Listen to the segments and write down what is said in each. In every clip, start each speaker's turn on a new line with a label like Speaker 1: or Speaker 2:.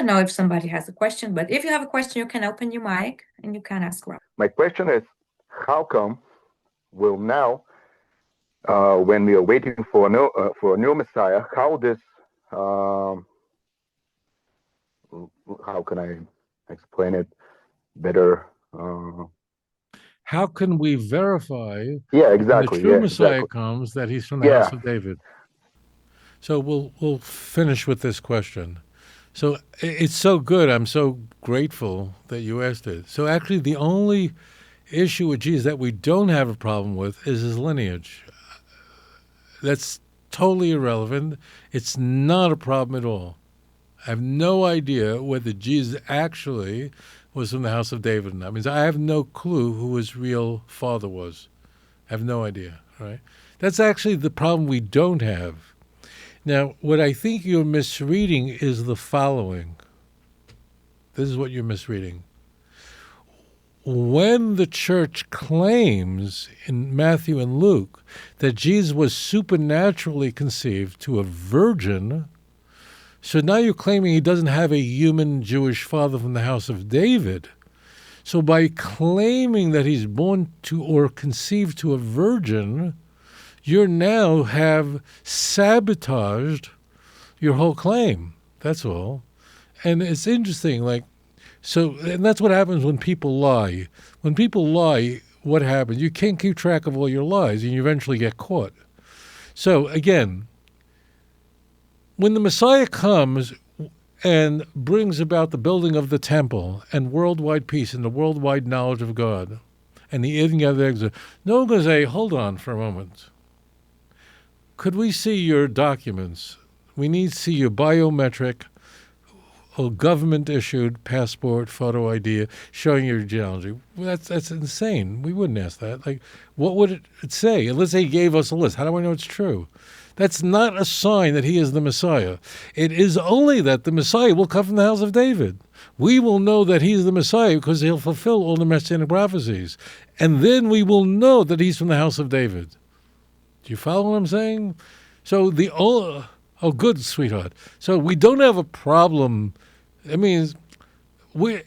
Speaker 1: don't know if somebody has a question, but if you have a question, you can open your mic and you can ask Rob.
Speaker 2: My question is, how come will now, when we are waiting for a new Messiah, how this, how can I explain it better?
Speaker 3: How can we verify
Speaker 2: exactly.
Speaker 3: when the true Messiah comes that he's from the house of David? So we'll finish with this question. So it's so good. I'm so grateful that you asked it. So actually, the only issue with Jesus that we don't have a problem with is his lineage. That's totally irrelevant. It's not a problem at all. I have no idea whether Jesus actually was from the house of David or not. I mean, I have no clue who his real father was. I have no idea, right? That's actually the problem we don't have. Now, what I think you're misreading is the following. This is what you're misreading. When the church claims in Matthew and Luke that Jesus was supernaturally conceived to a virgin, so now you're claiming he doesn't have a human Jewish father from the house of David. So by claiming that he's born to or conceived to a virgin, you now have sabotaged your whole claim. That's all. And it's interesting, and that's what happens when people lie. When people lie, what happens? You can't keep track of all your lies, and you eventually get caught. So again, when the Messiah comes and brings about the building of the temple and worldwide peace and the worldwide knowledge of God and the eating of the eggs, no one's going to say, hold on for a moment. Could we see your documents? We need to see your biometric or government-issued passport, photo ID showing your genealogy. Well, that's insane. We wouldn't ask that. What would it say? Let's say he gave us a list. How do I know it's true? That's not a sign that he is the Messiah. It is only that the Messiah will come from the house of David. We will know that he's the Messiah because he'll fulfill all the messianic prophecies. And then we will know that he's from the house of David. Do you follow what I'm saying? So oh, good, sweetheart. So we don't have a problem. I mean, we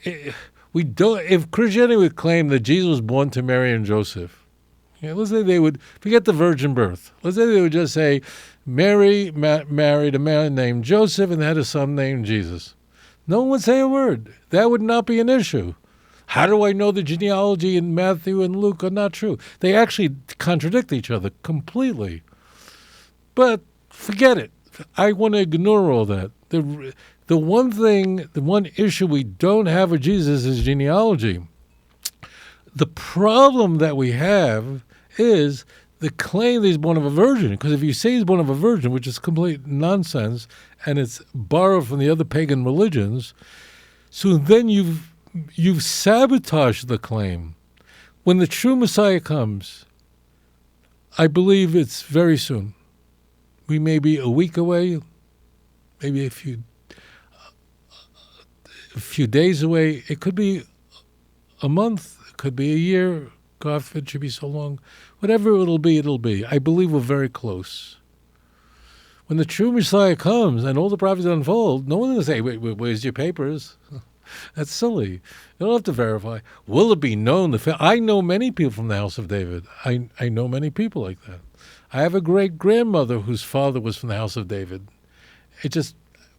Speaker 3: don't. If Christianity would claim that Jesus was born to Mary and Joseph, let's say they would forget the virgin birth. Let's say they would just say Mary married a man named Joseph and had a son named Jesus. No one would say a word. That would not be an issue. How do I know the genealogy in Matthew and Luke are not true? They actually contradict each other completely. But forget it. I want to ignore all that. The one issue we don't have with Jesus is genealogy. The problem that we have is the claim that he's born of a virgin. Because if you say he's born of a virgin, which is complete nonsense, and it's borrowed from the other pagan religions, so then you've sabotaged the claim. When the true Messiah comes, I believe it's very soon. We may be a week away, maybe a few days away. It could be a month. It could be a year. God forbid it should be so long. Whatever it'll be, it'll be. I believe we're very close. When the true Messiah comes and all the prophecies unfold, no one's going to say, wait, where's your papers? That's silly. You don't have to verify. Will it be known? I know many people from the house of David. I know many people like that. I have a great-grandmother whose father was from the house of David.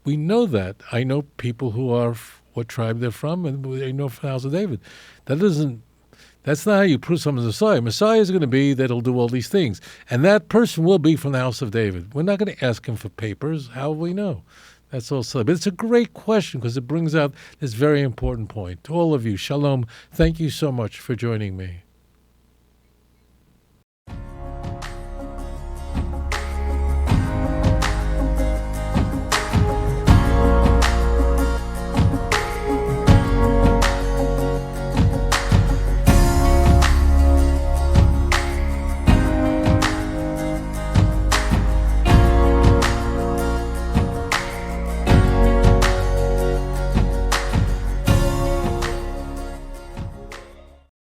Speaker 3: We know that. I know people who are what tribe they're from, and they know from the house of David. That's not how you prove someone's Messiah. Messiah is going to be that he'll do all these things. And that person will be from the house of David. We're not going to ask him for papers. How will we know? That's all silly. But it's a great question because it brings out this very important point. To all of you, shalom. Thank you so much for joining me.